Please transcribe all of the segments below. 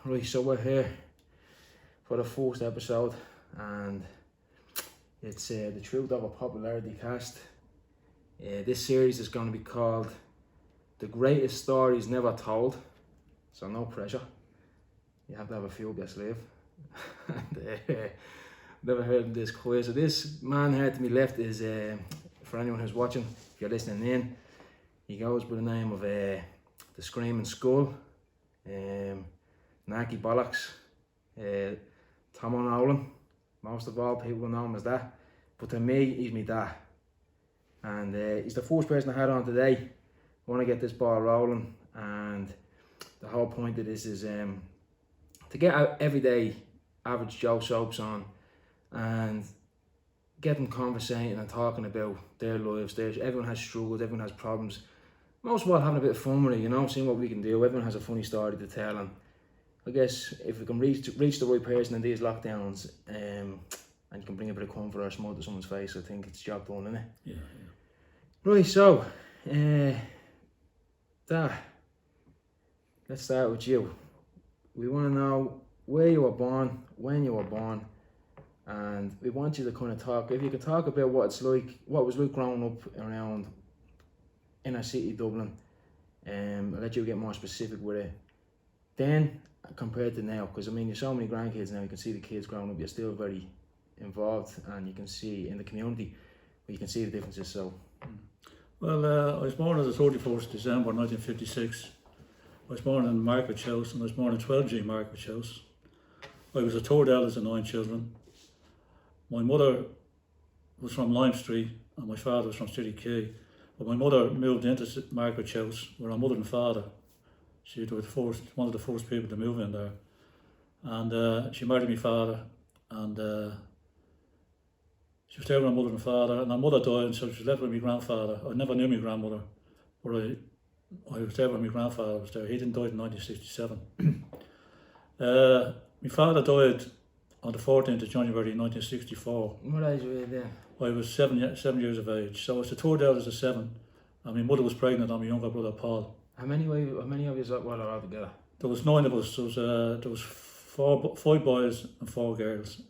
Right, so we're here for the first episode, and it's the Truth of a Popularity cast. This series is going to be called The Greatest Stories Never Told, so no pressure. You have to have a few up your sleeve. Never heard of this quiz. So this man here to my left is, for anyone who's watching, if you're listening in, he goes by the name of the Screaming Skull, Narky Bollocks, Tomo Nolan. Most of all, people know him as that. But to me, he's my dad. And he's the first person I had on today. I want to get this ball rolling, and the whole point of this is to get out everyday average Joe soaps on and get them conversating and talking about their lives. Everyone has struggles, everyone has problems. Most of all, having a bit of fun with it, you know, seeing what we can do. Everyone has a funny story to tell, and I guess if we can reach the right person in these lockdowns, and you can bring a bit of comfort or smile to someone's face, I think it's job done, isn't it? Yeah. Right, so, Dad, let's start with you. We want to know where you were born, when you were born, and we want you to kind of talk, if you could talk about what it was like growing up around inner city Dublin. I'll let you get more specific with it. Then, compared to now, because I mean, there's so many grandkids now, you can see the kids growing up, you're still very involved, and you can see in the community, but you can see the differences, so. Well, I was born on the 31st December 1956. I was born in Margaret's House, and I was born in 12G Margaret's House. I was the third eldest of 9 children. My mother was from Lime Street, and my father was from City Quay. But my mother moved into Margaret's House, where our mother and father, she was one of the first people to move in there. And she married my father, and she was there with my mother and father, and my mother died, and so she was left with my grandfather. I never knew my grandmother, but I was there when my grandfather was there. He didn't die in 1967. My father died on the 14th of January 1964. What age were you then? I was 7 years of age, so I was the third eldest of 7, and my mother was pregnant on my younger brother Paul. How many of you were all together? There was 9 of us. There was 5 boys and 4 girls,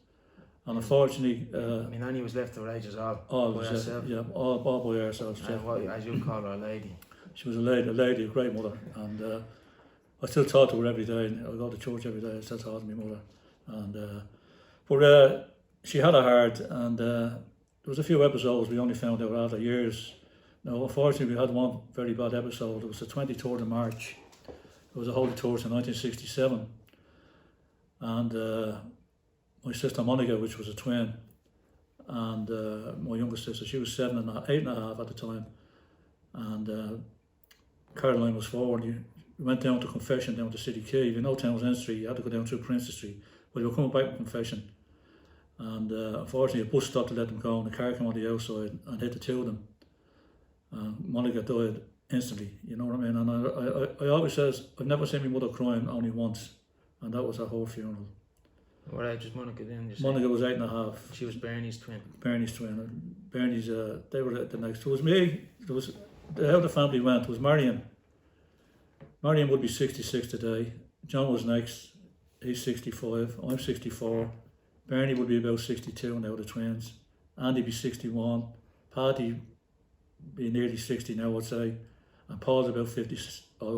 and unfortunately, my nanny was left to her age as well. All by ourselves. And what, as you call her, a lady. She was a lady, a great mother, and I still talk to her every day. And I go to church every day. I still talk to my mother, and but she had a heart, and there was a few episodes we only found out after years. Now, unfortunately, we had one very bad episode. It was the 23rd of March. It was a Holy Tours in 1967, and my sister Monica, which was a twin, and my younger sister, she was 8 and a half at the time, and Caroline was 4. And we went down to confession down to City Quay. You know Townsend Street, you had to go down through Princess Street. But we were coming back from confession, and unfortunately a bus stopped to let them go, and the car came on the outside and hit the 2 of them. Monica died instantly, you know what I mean? And I always says, I've never seen my mother crying, only once, and that was at her funeral. What age was Monica then? Monica was 8 and a half. She was Bernie's twin. Bernie's twin. Bernie's, they were the next. It was me, how the family went was Marion. Marion would be 66 today. John was next. He's 65. I'm 64. Bernie would be about 62 now, the twins. Andy be 61. Patty be nearly 60 now, I'd say. And Paul's about 50.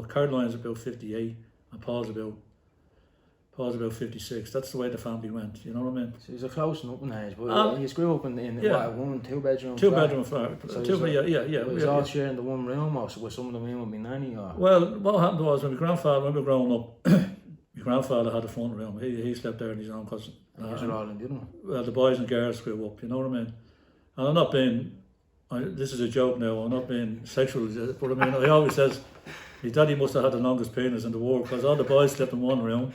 Caroline's about 58, and Paul's about 56. That's the way the family went. You know what I mean? So he's a close enough in age, but you grew up in yeah. What, 1 2 bedroom? 2 bedroom flat. So yeah. Was all sharing the one room, or was some of them in with my nanny? Or? Well, what happened was when we were growing up, my grandfather had a front room. He slept there in his own because. You were all in the other one. Well, the boys and girls grew up. You know what I mean? And I'm not being. This is a joke now. I'm not being sexual, but I mean, I always says, my daddy must have had the longest penis in the world because all the boys slept in one room,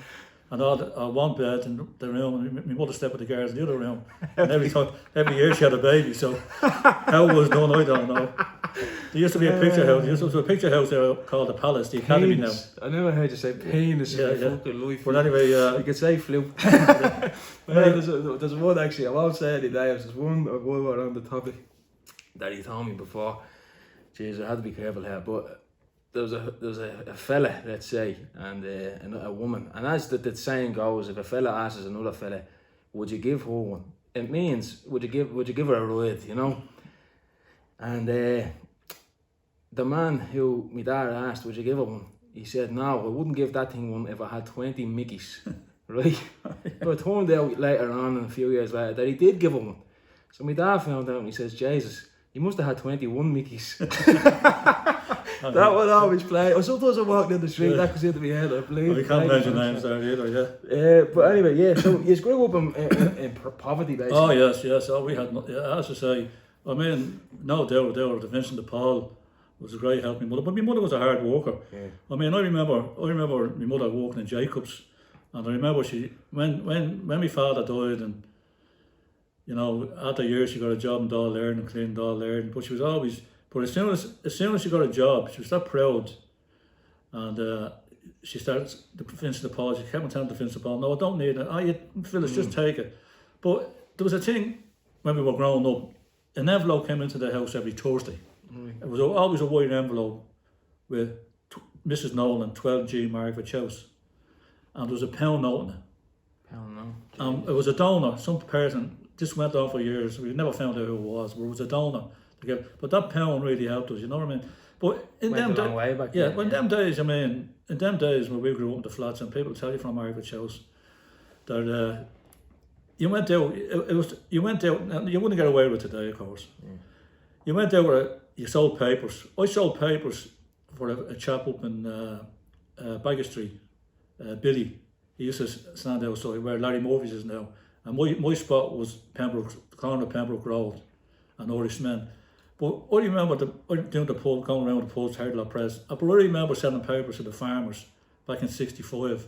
and all one bed in the room, and my mother slept with the girls in the other room. And every year she had a baby. So how it was done, I don't know. There used to be a picture house. There used to be a picture house there called the Palace, the Academy now. I never heard you say penis. Fucking life. But anyway, you could say fluke. There's one actually. I won't say any names. There's one on the topic that he told me before. Jeez, I had to be careful here, but there was a fella, let's say, and a woman, and as the saying goes, if a fella asks another fella, would you give her one? It means would you give her a ride, you know? And the man who my dad asked, would you give her one? He said, no, I wouldn't give that thing one if I had 20 Mickeys, right? But it turned out later on, and a few years later, that he did give her one. So my dad found out and he says, Jesus, he must have had 21 Mickeys. That would always play. Or sometimes I walk down the street, that goes into my head, I believe. We can't mention names there either, but anyway, yeah, so you grew up in poverty, basically. Oh, yes. Oh, we had, as I say, I mean, no doubt, the Vincent de Paul was a great help, my mother. But my mother was a hard worker. Yeah. I mean, I remember my mother working in Jacobs. And I remember when my father died, and you know, after years she got a job in Dáil Éireann and cleaning Dáil Éireann, but she was always, but as soon as she got a job, she was that proud, and she started to Vincent de Paul. She kept on telling the Vincent de Paul, no, I don't need it. Oh, you Phyllis, just take it. But there was a thing when we were growing up. An envelope came into the house every Thursday. It was always a white envelope with Mrs. Nolan, 12G Margaret House, and there was a pound note in it. It was a donor, some person. This went on for years. We never found out who it was, but it was a donor. But that pound really helped us, you know what I mean? But in them days, them days, I mean, in them days when we grew up in the flats, and people tell you from Margaret's house that you went out. You went out. You wouldn't get away with it today, of course. Yeah. You went out where you sold papers. I sold papers for a chap up in Bagger Street, Billy. He used to stand outside where Larry Murphy's is now. And my spot was Pembroke, the corner of Pembroke Road and Irishman. But I remember doing the pub, going around the pubs, Hardlaw Press. But I remember selling papers to the farmers back in '65.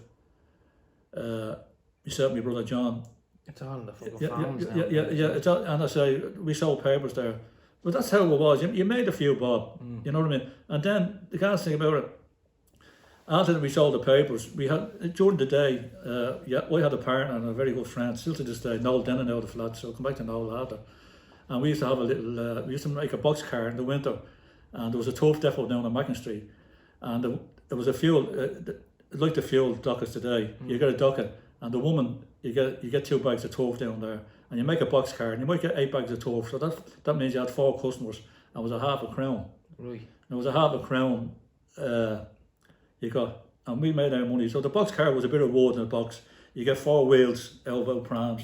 Myself and my brother John. It's all in the fucking farms now. Yeah. It's all, and I say, we sold papers there. But that's how it was. You made a few bob, you know what I mean? And then the gas thing about it, after we sold the papers, we had, during the day, I had a partner and a very good friend, still to this day, Nolan Dennon out of the flat, so I'll come back to Nolan after. And we used to have a little, we used to make a box car in the winter, and there was a turf depot down on Mackin Street, and there was a fuel, like the fuel dockets today, you get a docket, and the woman, you get 2 bags of turf down there, and you make a box car, and you might get 8 bags of turf, so that means you had 4 customers, and it was a half a crown. Right. And it was a half a crown, you got, and we made our money. So the box car was a bit of wood in the box. You get 4 wheels, elbow prams,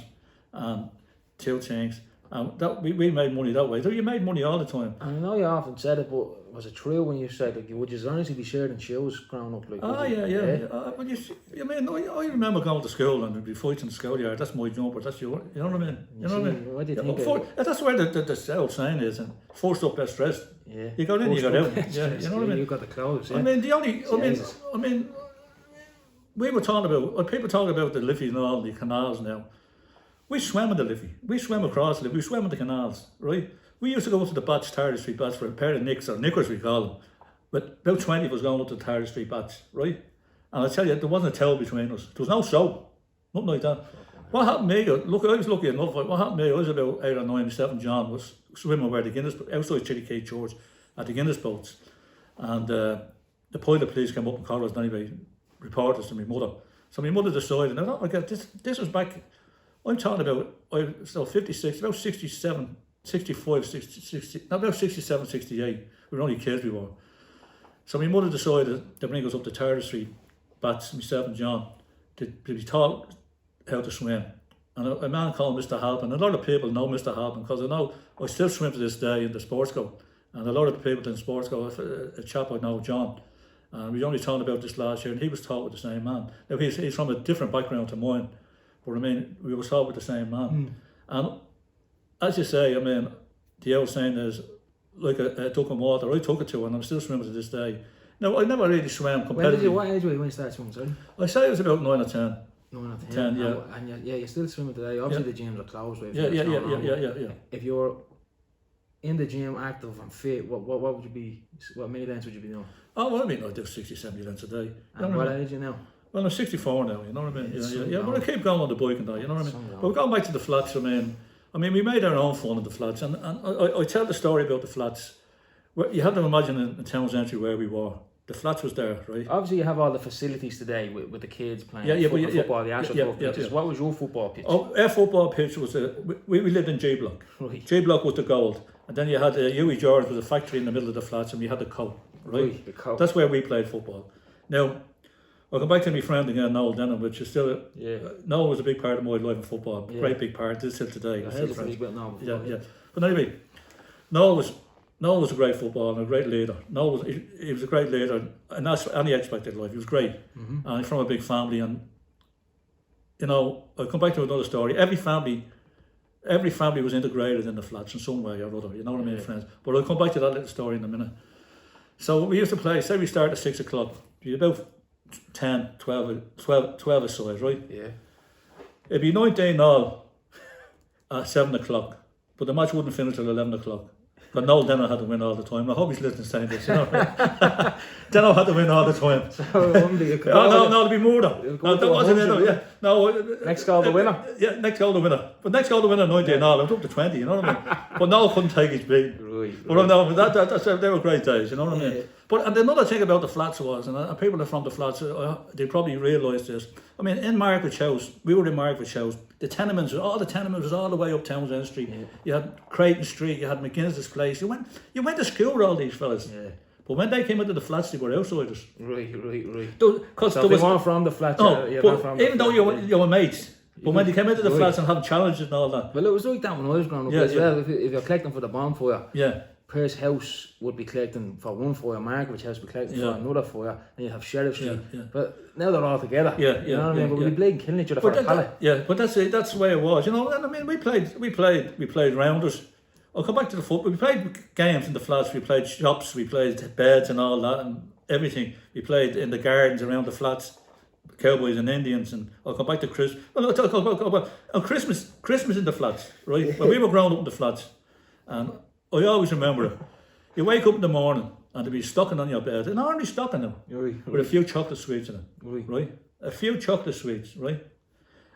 and 2 tanks. And that we made money that way. So you made money all the time. And I know you often said it, but was it true when you said, like, would you honestly be sharing shoes growing up? Like, When I mean, I remember going to school and there'd be fights in the schoolyard. That's my jumper. That's your, you know what I mean? You know what I mean? What do you think? That's where the old saying is, and first up, best dressed. Yeah. You got in, you got out. Yeah, you know what I mean? You got the clothes. Yeah. I mean, we were talking about, people talk about the Liffey and all the canals now. We swam in the Liffey. We swam across the Liffey. We swam in the canals, right? We used to go up to the Bats, Tardy Street Bats, for a pair of nicks, or knickers we call them. But about 20 of us going up to the Tardy Street Bats, right? And I tell you, there wasn't a towel between us. There was no soap, nothing like that. What happened to me, look, I was lucky enough, what happened to me, I was about 8 or 9, myself and John was swimming where the Guinness, outside Chitty Cate Church, at the Guinness boats. And the pilot police came up and called us, and anyway, reported us to my mother. So my mother decided, now, this was back, I'm talking about, so 56, about 67, 65, 60, not about 67, 68. We were only kids we were. So my mother decided to bring us up to Tardy Street, Bats, myself and John, to be taught how to swim. And a man called Mr. Halpin, a lot of people know Mr. Halpin, because I know I still swim to this day in the sports go. And a lot of the people in sports go, a chap I know, John, and we only talked about this last year, and he was taught with the same man. Now he's from a different background to mine, but I mean, we were taught with the same man. And as you say, I mean, the old saying is, like a duck in water, I took it to, and I'm still swimming to this day. Now, I never really swam competitively. What age were you when you started swimming, sorry? I say it was about 9 or 10. 9 or 10? 10, yeah. And you're still swimming today. Obviously the gyms are closed. Yeah. If you're in the gym, active and fit, what would you be, what many lengths would you be doing? Oh, well, I mean, I do 60, 70 lengths a day. And what age are you now? Well, I'm 64 now, you know what I mean? Yeah, but I keep going on the bike and that, you know what I mean? But going back to the flats, I mean, we made our own fun in the flats, and I tell the story about the flats. You have to imagine in Townsend Entry where we were. The flats was there, right? Obviously, you have all the facilities today with the kids playing football, the actual football pitches. What was your football pitch? Oh, our football pitch was we lived in G block. Right. G block was the gold, and then you had Huey George was a factory in the middle of the flats, and we had the coat, right? The coat. That's where we played football. Now, I'll come back to my friend again, Nolan, which is still Nolan was a big part of my life in football, great big part. This till today. But anyway, Nolan was a great footballer and a great leader. He was a great leader, and that's any expected life. He was great, and from a big family. And I'll come back to another story. Every family was integrated in the flats in some way or other. You know what I mean, friends. But I'll come back to that little story in a minute. So we used to play. Say we start at 6 o'clock. Be about 10, 12 aside, right? Yeah. It'd be 19-0 at 7 o'clock, but the match wouldn't finish till 11 o'clock. But Nolan had to win all the time. I hope he's listening to saying this. Deno had to win all the time. So there'd be more though. That wasn't it. Next goal the winner. Next goal the winner. But next goal the winner 19-0. It was up to 20. You know what I mean? But Nolan couldn't take his beat. Right. But they were great days. You know what I mean? But another thing about the flats was, and people are from the flats, they probably realise this. I mean, in Margaret's house, we were in Margaret's house. The tenements was all the way up Townsend Street. Yeah. You had Creighton Street, you had McGinnis's place. You went to school with all these fellas. Yeah. But when they came into the flats, they were outsiders. Right. Because so they weren't from the flats. Even though you were mates. But when they came into the flats and having challenges and all that. Well, it was like that when I was growing up as well. If you're collecting for the bonfire. Yeah. Pear's house would be collecting for one fire, Margaret's house would be collecting for another fire, and you'd have Sheriff Street. But now they're all together. You know what I mean? But we played killing each other for a pallet. But that's it. That's the way it was. And I mean, we played rounders. I'll come back to the football. We played games in the flats. We played shops. We played beds and all that and everything. We played in the gardens around the flats, Cowboys and Indians. And I'll come back to Christmas. Well, I'll talk about Christmas in the flats, right? When we were growing up in the flats, and I always remember it. You wake up in the morning and there'll be stocking on your bed, an ordinary stocking now, with a few chocolate sweets in it, right? A few chocolate sweets, right?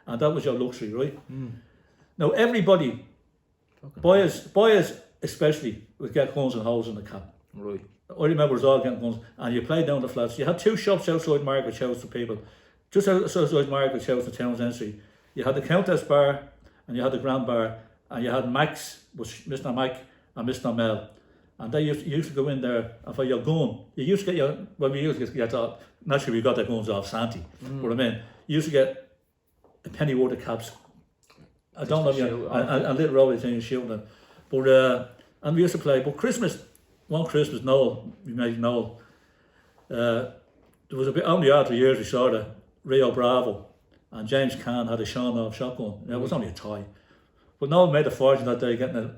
And that was your luxury, right? Now everybody, boys especially, would get guns and holes in the cap. Right. I remember us all getting guns, and you played down the flats. You had two shops outside Margaret's house for people, just outside Margaret's house in Townsend Street. You had the Countess Bar, and you had the Grand Bar, and you had Max, which Mr. Mac, and Mr. Mel, and they used to go in there, and for your gun, you used to get we used to get naturally we got their guns off Santi, but I mean, you used to get a penny worth of caps. I don't know, and little rolly things shooting them. But and we used to play. But one Christmas, Noel, we made Noel. There was a bit only after years we saw the Rio Bravo, and James Caan had a Shawn shotgun. It was only a toy, but Noel made a fortune that day getting a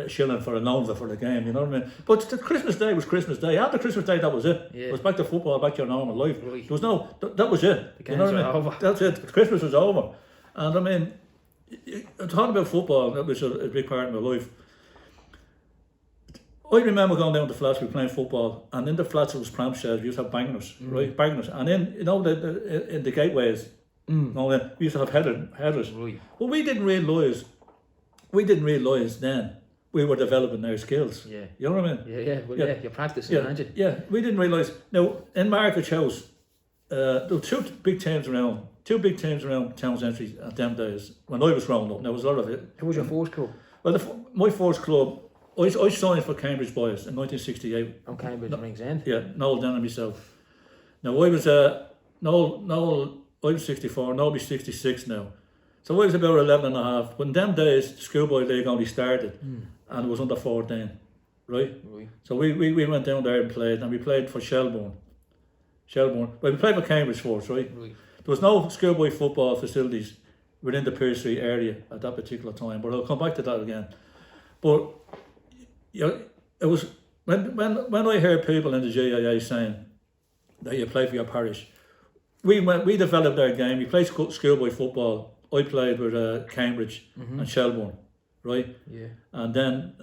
shilling for a loan for the game, you know what I mean? But the Christmas Day was Christmas Day. After Christmas Day, that was it. Yeah. It was back to football, back to your normal life. Right. There was no, that was it. The games were over. That's it. Christmas was over. And I mean, talking about football, that was a big part of my life. I remember going down to the flats, we were playing football, and in the flats it was pram sheds, we used to have bangers, right? Bangers. And in, in the gateways, we used to have headers. Right. Well, we didn't realise then we were developing our skills. Yeah. You know what I mean? Yeah, you're practicing, aren't you? Yeah, we didn't realise. Now, in Margaret's house, there were two big teams around Townsend Street at them days, when I was growing up. There was a lot of it. Who was your first club? Well, my first club, I signed for Cambridge Boys in 1968. On Cambridge Rings End? Yeah, Noel then and myself. Now, I was, Noel, I was 64, Noel be 66 now. So I was about 11 and a half. When them days, the schoolboy league only started, and it was under 14, right? So we went down there and we played for Shelbourne. Well, we played for Cambridge first, right? There was no schoolboy football facilities within the Pearse Street area at that particular time, but I'll come back to that again. But it was when I heard people in the GIA saying that you play for your parish, we developed our game. We played schoolboy football. I played with Cambridge and Shelbourne, right? Yeah. And then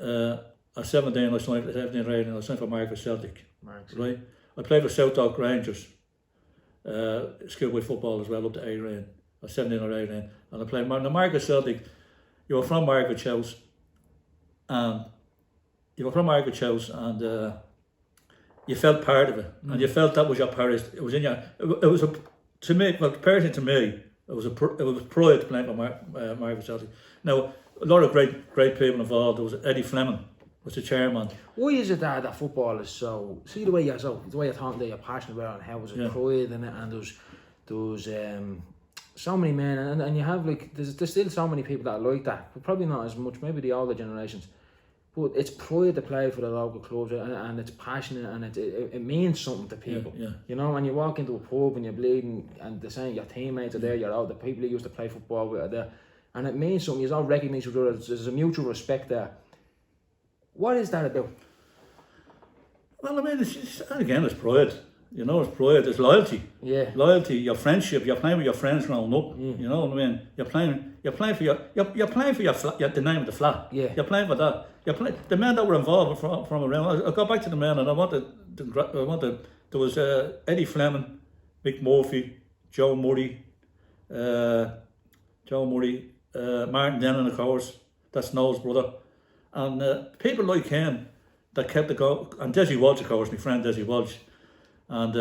at 17, I signed for Margaret Celtic, right? I played for South Dock Rangers, schoolboy football as well, up to 18, or 17 or 18. And I played Margaret Celtic. You were from Margaret's house, and you felt part of it, and you felt that was your parish. It was in your. It was a to me. Well, personally to me, it was pride playing for Margaret Celtic. Now a lot of great people involved. There was Eddie Fleming, was the chairman. Why is it that football is so? See the way you're talking that you're passionate about it and how it was a pride in it, and there's so many men, and you have like there's still so many people that are like that, but probably not as much. Maybe the older generations. But it's pride to play for the local clubs, and it's passionate, and it means something to people. Yeah. You know, when you walk into a pub and you're bleeding, and they're saying your teammates are there, the people you used to play football with are there, and it means something. You all recognise each other. There's a mutual respect there. What is that about? Well, I mean, it's pride. You know, it's pride. It's loyalty. Yeah. Loyalty, your friendship. You're playing with your friends growing up. You know what I mean? You're playing for your flat. The name of the flat. Yeah. You're playing for that. The men that were involved from around. I'll go back to the men, and I wanted. There was Eddie Fleming, Mick Murphy, Joe Murray, Martin Dennon, of course. That's Noel's brother, and people like him that kept it going. And Desi Walsh, of course, my friend Desi Walsh. And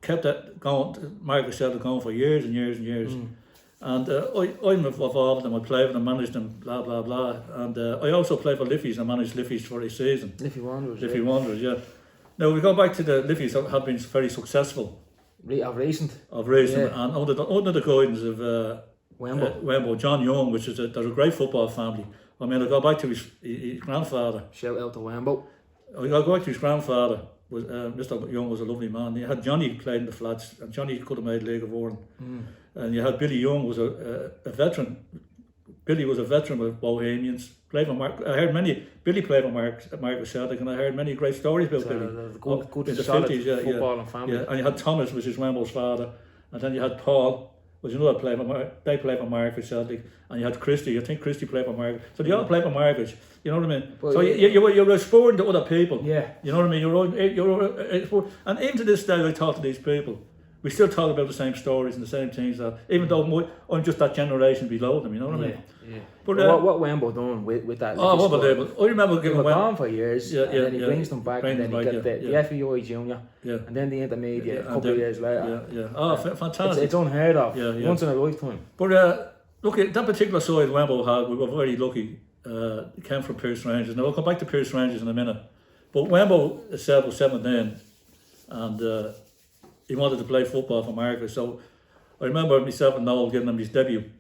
kept that going, Margaret Celtic going for years and years and years. And I'm involved, and I played with them, managed them, blah blah blah. And I also played for Liffey's and managed Liffey's for a season. Liffey Wanderers. Wanderers, yeah. Now we go back to the Liffey's have been very successful. Of recent, and under the guidance of Wembo. John Young, which is there's a great football family. I mean, I go back to his grandfather. Shout out to Wembo. I go back to his grandfather. Mr. Young was a lovely man. You had Johnny played in the flats, and Johnny could have made League of Ireland. And you had Billy Young, was a veteran. Billy was a veteran with Bohemians. Played for Billy played for Margaret Celtic, and I heard many great stories about Billy. Good in the solid 50s, football and family. Yeah, and you had Thomas, which is Wembo's father, and then you had Paul, was another player they played for Margaret Celtic, and you had Christy. I think Christy played for Margaret. So they all played for Margaret. You know what I mean? But so you're exporting to other people. Yeah. You know what I mean? You're and even to this day, I talk to these people. We still talk about the same stories and the same things. Even though I'm just that generation below them. You know what I mean? Yeah. But what Wembo done with that? Oh, unbelievable! I remember giving Wembo gone for years. And then he brings them back, and then he got the FEI Junior. Yeah. And then the intermediate a couple of years later. Yeah. Oh, fantastic! It's unheard of. Yeah. Once in a lifetime. But look, that particular side Wembo had, we were very lucky. It came from Pierce Rangers. Now I'll come back to Pierce Rangers in a minute. But Wembo itself was 17, and he wanted to play football for Margaret. So I remember myself and Nolan giving him his debut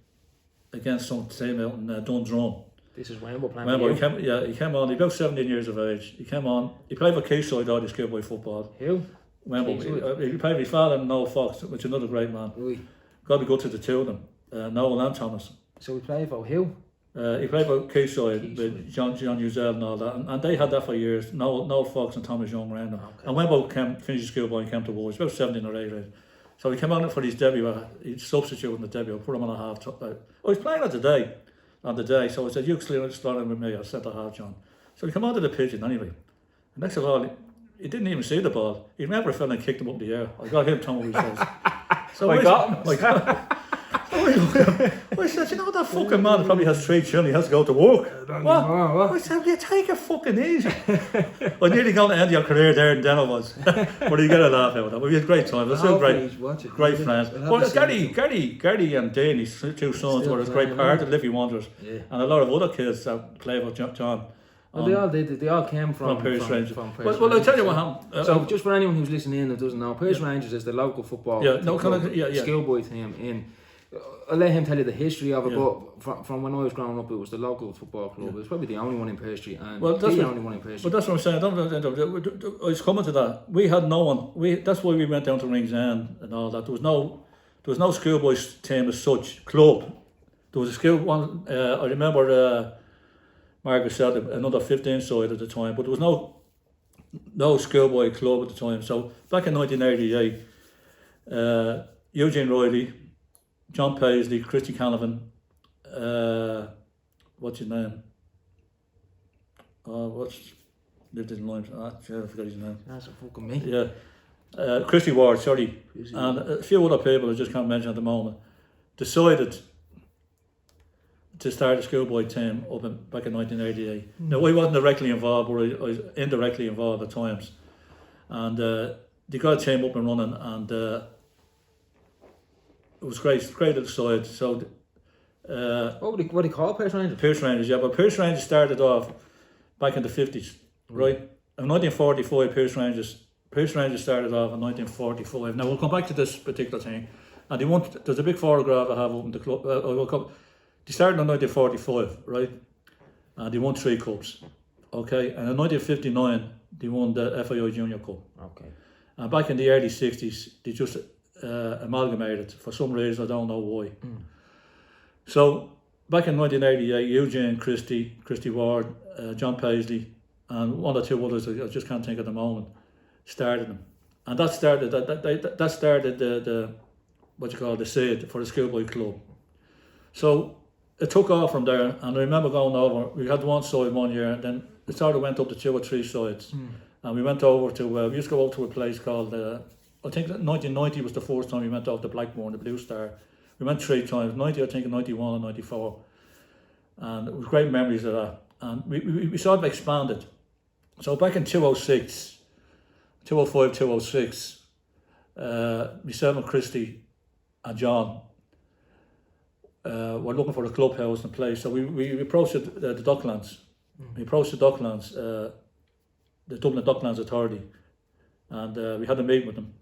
against some team out in Dundrum. This is Wembo playing. He came on. He was about 17 years of age. He came on. He played for Quayside all his schoolboy football. Who? Wembo. He played with his father and Noel Fox, which is another great man. Oui. Got to go to the two of them, Noel and Thomas. So he played for who? He played for Quayside with John Uzel and all that, and they had that for years. Noel Fox and Thomas Young ran them. Okay. And Wembo finished his schoolboy and came to Wars. About 17 or 18. So he came on for his debut. He substituted in the debut. I put him on a half. I was playing on the day. So I said, "You starting with me. I'll centre half, John." So he came onto the pigeon anyway. And next of all, he didn't even see the ball. He remember a fella and kicked him up in the air. I got him, Tomo. So I got him. I said, you know, that fucking man probably has 3 children, he has to go to work. What? I said, you take it fucking easy. I nearly got to end your career there in Denver was. But you get a laugh out of it. We had a great time. It was still great friends. But Gary and Dane, his 2 sons, were a great part of Liffey Wanderers. Yeah. And a lot of other kids that played with John. Well, they all did. They all came from Pierce Rangers. Well, I'll tell you what happened. So, just for anyone who's listening in that doesn't know, Pierce Rangers is the local football schoolboy team in. I'll let him tell you the history of it, but from when I was growing up, it was the local football club. It was probably the only one in Perth Street, and the only one in Perth Street. But that's what I'm saying. I was coming to that. We had no one. That's why we went down to Rings End and all that. There was no schoolboys team as such club. There was a school one. I remember Margaret Celtic, another 15 side at the time, but there was no schoolboy club at the time. So back in 1988, Eugene Riley, John Paisley, Christy Canavan, what's his name? Lived in Limes. I forgot his name. That's a fucking me. Yeah. Christy Ward, sorry. And a few other people I just can't mention at the moment, decided to start a schoolboy team back in 1988. Now, I wasn't directly involved, but I was indirectly involved at times. And they got a team up and running, and it was great little side. So What do they call Pierce Rangers? Pierce Rangers, yeah, but Pierce Rangers started off back in the 50s, right? In 1945, Pierce Rangers started off in 1945. Now we'll come back to this particular thing, and there's a big photograph I have up in the club. They started in 1945, right? And they won 3 cups, okay? And in 1959, they won the FIO Junior Cup. Okay. And back in the early 60s, they just amalgamated for some reason, I don't know why. So back in 1988, Eugene Christie Ward, John Paisley, and one or two others I just can't think at the moment, started them. And that started the what you call the seed for the schoolboy club. So it took off from there, and I remember going over, we had one side one year, and then it sort of went up to 2 or 3 sides. And we went over to, we used to go over to a place called, I think 1990 was the first time we went over to Blackburn, the Blue Star. We went 3 times, 90 I think, 91 and 94. And it was great memories of that. And we sort of expanded. So back in 2006, 2005, 2006, myself and Christy and John were looking for a clubhouse and place. So we approached the Docklands. We approached the Docklands, the Dublin Docklands Authority, and we had a meeting with them.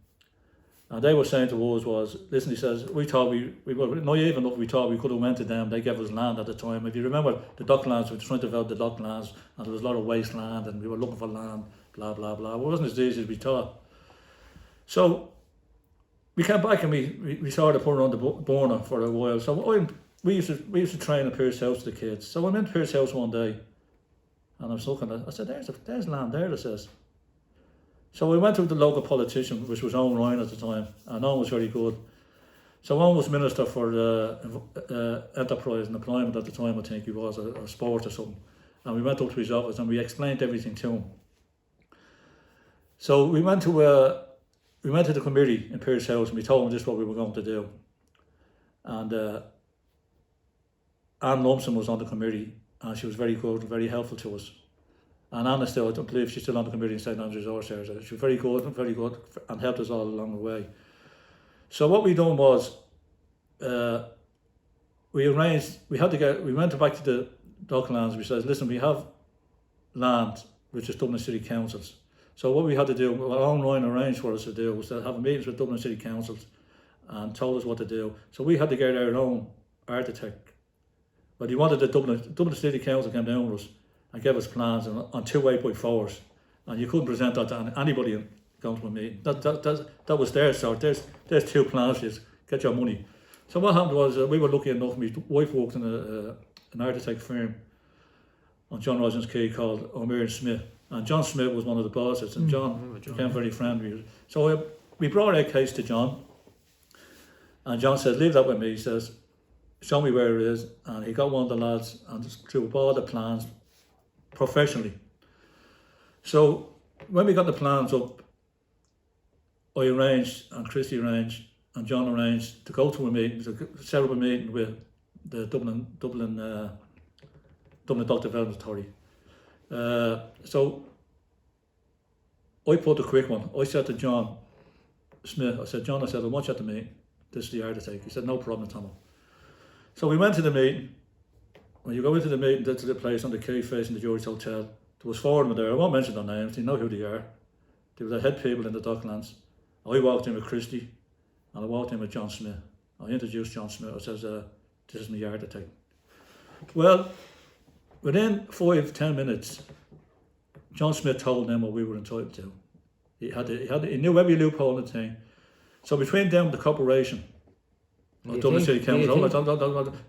And they were saying to us was, listen, he says, we thought we were naive enough, we thought we could have went to them, they gave us land at the time. If you remember the Docklands, we were trying to develop the Docklands, and there was a lot of wasteland, and we were looking for land, blah, blah, blah. It wasn't as easy as we thought. So we came back and we started putting on the burner for a while. So we used to train at Pierce House, the kids. So I went to Pierce House one day, and I was looking at it, I said, there's land there, it says. So we went to the local politician, which was Owen Ryan at the time, and Owen was very good. So Owen was Minister for Enterprise and Employment at the time, I think he was, or Sport or something. And we went up to his office and we explained everything to him. So we went to the committee in Pierce House and we told him this is what we were going to do. And Anne Lumpson was on the committee, and she was very good and very helpful to us. And Anna still, I don't believe she's still on the committee in St. Andrew's Resource Area. She was very good, and helped us all along the way. So what we done was, we went back to the Docklands. We said, listen, we have land, which is Dublin City Councils. So what we had to do, what Owen Ryan arranged for us to do, was to have meetings with Dublin City Councils and told us what to do. So we had to get our own architect. But he wanted the Dublin City Council came down with us and gave us plans on 2 8x4s, and you couldn't present that to anybody going to a meeting. That was their sort. There's 2 plans. Just get your money. So what happened was we were lucky enough. My wife worked in an architect firm on John Rogers Quay called O'Meara Smith, and John Smith was one of the bosses, and John became very friendly. So we brought our case to John, and John said, "Leave that with me." He says, "Show me where it is," and he got one of the lads and just drew up all the plans professionally. So when we got the plans up, I arranged, and Christy arranged, and John arranged to go to a meeting, to set up a meeting with the Dublin Dock Development Authority. So I put the quick one. I said to John Smith, I said, I want you at the meeting. This is the architect. He said, no problem, Tomo. So we went to the meeting. When you go into the meeting, to the place on the quay facing the George Hotel, there was 4 of them there. I won't mention their names, you know who they are. They were the head people in the Docklands. I walked in with Christy, and I walked in with John Smith. I introduced John Smith. I says, this is my architect. Well, within 5-10 minutes, John Smith told them what we were entitled to. He knew every loophole in the thing. So between them, the corporation, Dublin City Council,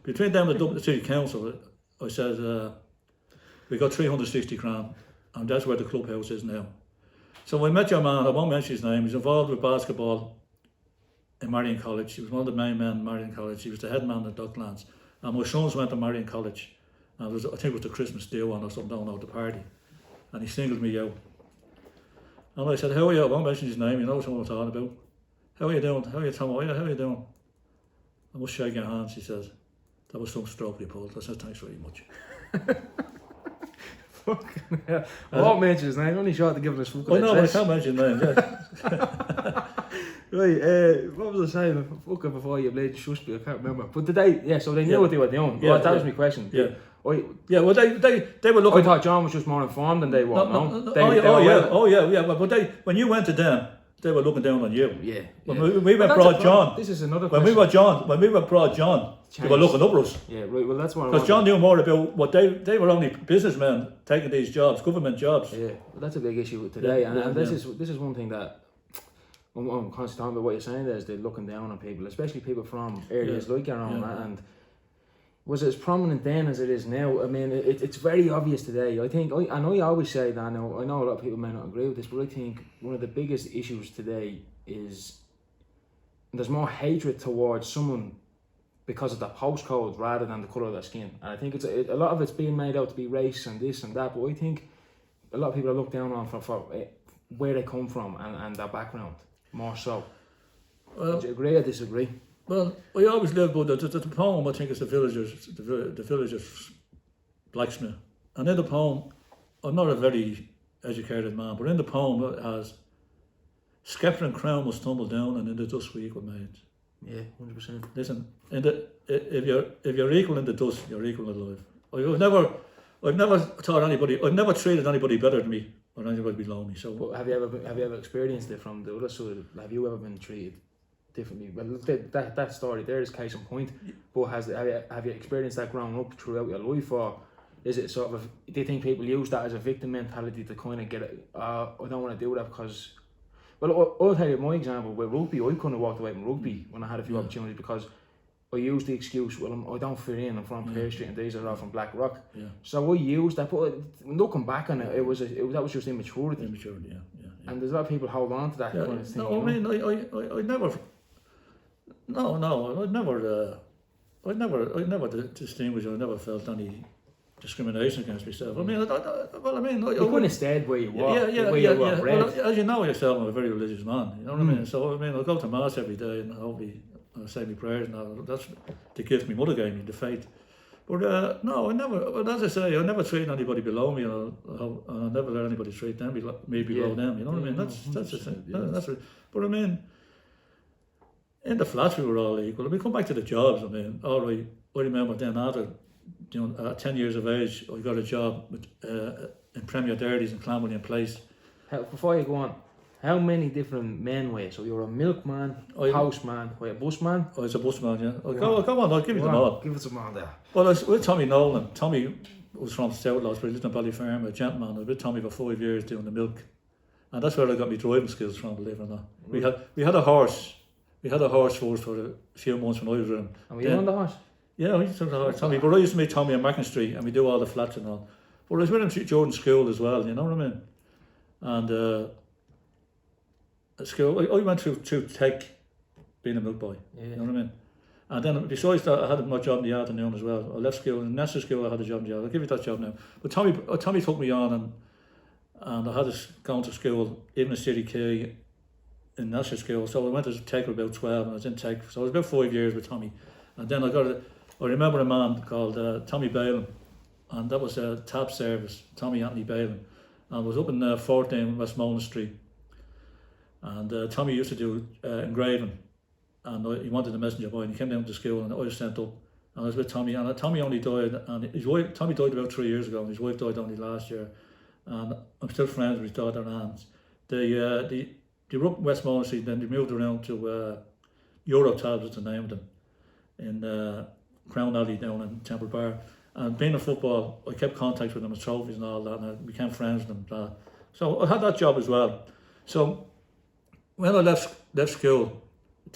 between them and the Dublin City Council, I said, we got 360 grand, and that's where the clubhouse is now. So we met your man, I won't mention his name, he's involved with basketball in Marion College. He was one of the main men in Marion College. He was the head man at Docklands. And my sons went to Marion College, and I think it was the Christmas Day one or something down at the party. And he singled me out. And I said, how are you? I won't mention his name, you know what I'm talking about. How are you doing? How are you, Tomo? How are you doing? I must shake your hands, he says. That was some stroke you pulled. I said, thanks very much. Fucking hell. I won't mention his name, only short to give him his fucking Oh no, but I address. can't mention names. Yeah. Right, what was I saying? Fucking before you played Shushby, I can't remember. But did they, yeah, so they knew what they were doing. Yeah, That was my question. Yeah. I Well, they were I looking. thought John was just more informed than they were, no? They were But when you went to them, they were looking down on you. Yeah. When yeah. we went But that's brought a problem. John. This is another When question. we were brought John, they were looking up at us. Yeah, right, well that's what I Because John knew more about what they were only businessmen taking these jobs, government jobs. Yeah, well, that's a big issue today, Yeah, and this yeah. is one thing that I'm constantly talking about. What you're saying there is they're looking down on people, especially people from areas like your own. Yeah. And was it as prominent then as it is now? I mean, it's very obvious today. I think I know you always say that. I know a lot of people may not agree with this, but I think one of the biggest issues today is there's more hatred towards someone because of their postcode rather than the colour of their skin. And I think a lot of it's being made out to be race and this and that, but I think a lot of people are looked down on for where they come from and their background, more so. Well, Do you agree or disagree? Well, I always live, but the poem I think is the villagers blacksmith. And in the poem, I'm not a very educated man, but in the poem it has sceptre and crown must tumble down, and in the dust we equal maids. Yeah, 100%. Listen, if you're equal in the dust, you're equal in life. I've never taught anybody. I've never treated anybody better than me or anybody below me. So, But have you ever experienced it from the other side? Have you ever been treated differently? Well, that story there is case in point. But have you experienced that growing up throughout your life, or is it sort of? Do you think people use that as a victim mentality to kind of get it? I don't want to do that because. Well, I'll tell you my example with rugby. I couldn't have walked away from rugby when I had a few opportunities because I used the excuse, well, I don't fit in. I'm from Pear Street and these are all from Black Rock. Yeah. So I used that. But looking back on it, that was just immaturity. Immaturity, yeah. And there's a lot of people hold on to that kind of thing. No, I mean, I never. No, I never distinguished. I never felt any discrimination against myself. I mean, you couldn't have stayed where you were. Yeah. Well, as you know yourself, I'm a very religious man. You know what I mean? So I mean, I go to mass every day and I say my prayers, and that's the gift my mother gave me, the faith. But no, I never. Well, as I say, I never treat anybody below me, and I never let anybody treat them me below them. You know what I mean? That's the thing. That's it. But I mean, in the flats we were all equal. We come back to the jobs. I mean, I remember then after. At 10 years of age, I got a job in Premier Dairies in Clanwilliam Place. Before you go on, how many different men were? So you were a milkman, houseman, a busman? I was a busman, yeah. Come on, I'll give you them all. Give us some on there. Well, I was with Tommy Nolan. Tommy was from Stoutlaws, but he lived in Ballyferm, a gentleman. I was with Tommy for 5 years doing the milk. And that's where I got my driving skills from, believe it or not. We had a horse. We had a horse for us for a few months when I was with him. And were you on the horse? Yeah, I used to have Tommy, but I used to meet Tommy on Mackin Street and we do all the flats and all. But I was with him during school as well, you know what I mean? And at school, I went through tech, being a milk boy, you know what I mean? And then besides that, I had my job in the afternoon as well. I left school, and in Nesta school I had a job in the afternoon. I'll give you that job now. But Tommy took me on and I had to go to school, even a city key in Nesta school. So I went to tech with about 12 and I was in tech. So I was about 5 years with Tommy. And then I remember a man called Tommy Balen, and that was a tap service, Tommy Anthony Balen, and it was up in 14 Westmoreland Street. And Tommy used to do engraving, and he wanted a messenger boy, and he came down to school, and I was sent up, and I was with Tommy, and Tommy only died, and his wife, Tommy died about 3 years ago, and his wife died only last year, and I'm still friends with his daughter Anne. They were up in Westmoreland Street, then they moved around to Eurotabs, was the name of them, in Crown Alley down in Temple Bar. And being in football, I kept contact with them with trophies and all that, and I became friends with them. So I had that job as well. So when I left school,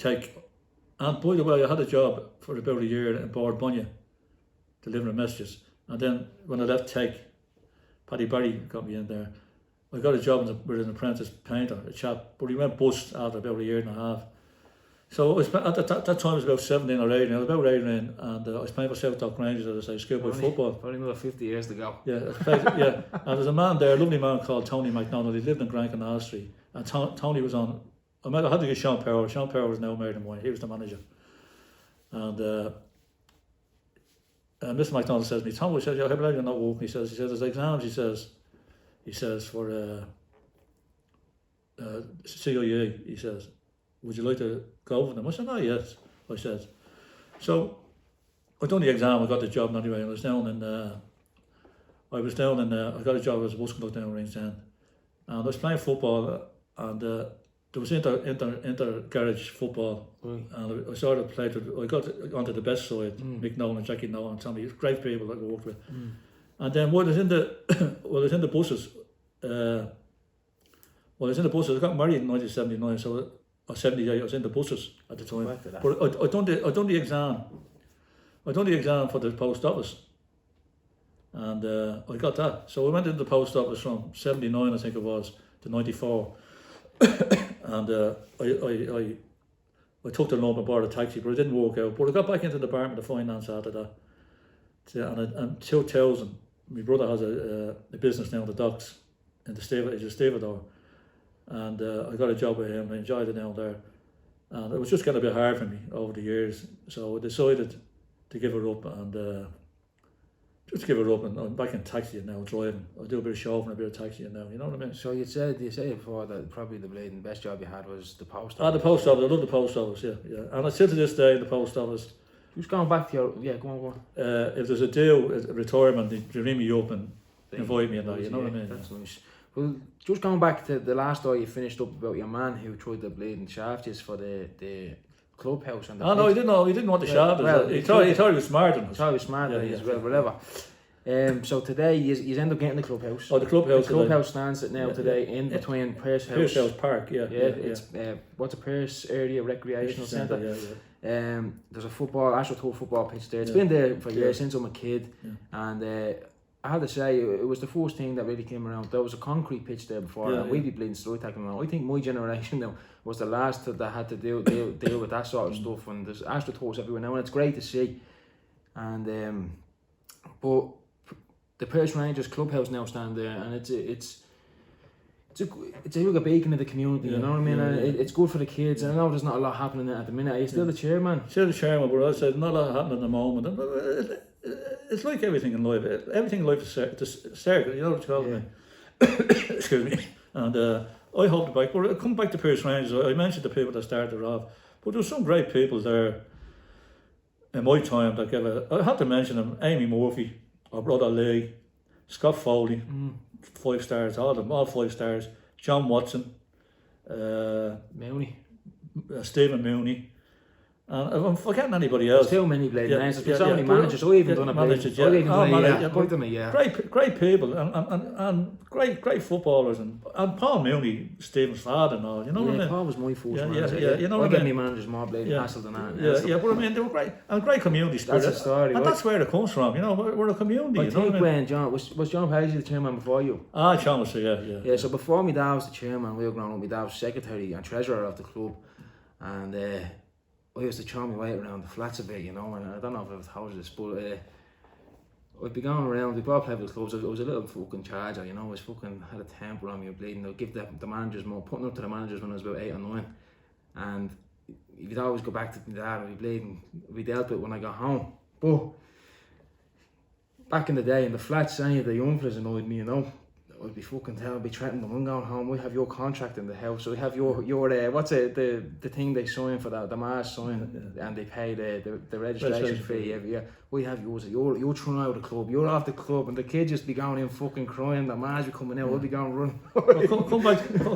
and by the way, I had a job for about a year in Bord Bunya, delivering messages. And then when I left Tech, Paddy Barry got me in there. I got a job with an apprentice painter, a chap, but he went bust after about a year and a half. So I spent, at that time I was about 17 or 18, I was about 18, and I was playing for South Dock Rangers, as I say, schoolboy football. Probably another 50 years to go. Yeah, and there's a man there, a lovely man called Tony McDonald. He lived in Grand Canal Street, and Tony was on. I had to get Sean Power. Sean Power was now married in Wayne. He was the manager, and Mr. McDonald says to me, Tomo, he says, how about you're not walking? He says, there's exams, he says, for CIE, he says, would you like to go over them? I said, oh, yes, I said. So, I done the exam, I got the job anyway, and I got a job as a bus conductor down Range 10. And I was playing football, and there was inter garage football, and I sort of played with, I got onto the best side, Mick Nolan, Jackie Nolan, Tommy, great people that I worked with. And then while I was in the buses, I got married in 1979, so or 78, I was in the buses at the time. But I done the exam. I done the exam for the post office, and I got that. So I went into the post office from 79, I think it was, to 94, and I took the loan and bought a taxi, but it didn't work out. But I got back into the Department of Finance after that. And 2000, my brother has a business now in the docks, in the stevedore, and I got a job with him. I enjoyed it down there, and it was just getting a bit hard for me over the years. So I decided to give it up, and and I'm back in taxiing now, driving. I do a bit of chauffeuring, a bit of taxiing now. You know what I mean? So you said before that probably the best job you had was the post office. Ah, the post office. I love the post office. Yeah. And I still to this day the post office. Just going back to your go on. If there's a deal, a retirement, they ring me up and invite me and that. You know what I mean? That's nice. Well, just going back to the last story you finished up about your man who tried to bleed and shaft you for the clubhouse and the no, he didn't know. He didn't want the shaft. Well, he thought he was smart than us. He thought he was smart than us, well, whatever. So today you end up getting the clubhouse. Oh, the clubhouse. The clubhouse stands it now today in between Pearse House Park. Yeah. It's what's a Pearse area recreational centre. There's a AstroTurf football pitch there. It's been there for years since I'm a kid, and I had to say it was the first thing that really came around. There was a concrete pitch there before, and we'd be bleeding slide tackling around. I think my generation now was the last that had to deal with that sort of stuff. And there's AstroTurfs everywhere now, and it's great to see. And but the Pearse Rangers clubhouse now stand there, and it's a real beacon of the community. You know what I mean? It's good for the kids. I know there's not a lot happening there at the minute. Are you still the chairman? Still the chairman, but I said not a lot happening at the moment. It's like everything in life. Everything in life is circle. You know what you call me? Excuse me. And I hope to back. But I come back to Pearse Rangers. I mentioned the people that started off, but there were some great people there in my time that gave I had to mention them: Amy Murphy, our brother Lee, Scott Foley, 5 stars, all 5 stars. John Watson, Mooney, Stephen Mooney. And if I'm forgetting anybody else. There's too many blade names. There's so many managers. I even done a managers. Great people and great footballers and Paul Mooney, Stephen's father and all. You know what I mean? Paul was my first manager. You know what I mean? I get my managers more blade hassle than that. But I mean they were great and great community spirit. That's a story. And that's where it comes from. You know, we're a community. I think when John was John Paisley the chairman before you? John was yeah. So before my dad was the chairman, we were growing up. My dad was secretary and treasurer of the club, and I used to chow my way around the flats a bit, you know, and I don't know if I've told you this, but I'd be going around, we both played with the clubs. I was a little fucking charger, you know, I was fucking had a temper on me, bleeding. I'd give the managers more, putting up to the managers when I was about 8 or 9, and you'd always go back to my dad and be bleeding, we dealt with it when I got home. But back in the day in the flats, any of the young fellas annoyed me, you know. I'd be fucking I'd be threatening them. I'm going home. We have your contract in the house. So we have your what's it the thing they sign for that, the mass sign, and they pay the registration fee every year. We have yours. You're thrown out of the club. You're off the club, and the kids just be going in fucking crying. The mass be coming out. We'll be going run.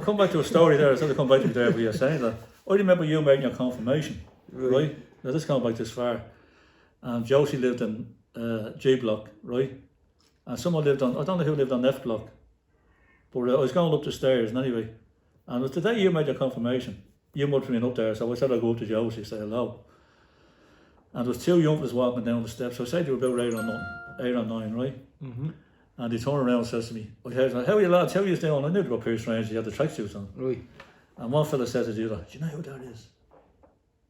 Come back to a story there. Instead of come back to there, you're saying that. I remember you making your confirmation, right? Now this going back this far, and Josie lived in G block, right? And someone lived on, I don't know who lived on F block. But I was going up the stairs and anyway, and it was the day you made your confirmation. You must have been up there, so I said I'd go up to Josie and say hello. And there was 2 young fellas walking down the steps, so I said they were about 8 or 9, right? Mm-hmm. And he turned around and says to me, how are you lads, how are you doing? I knew they were Pearse Rangers, you had the tracksuits on. Right. And one fella said to the other, do you know who that is?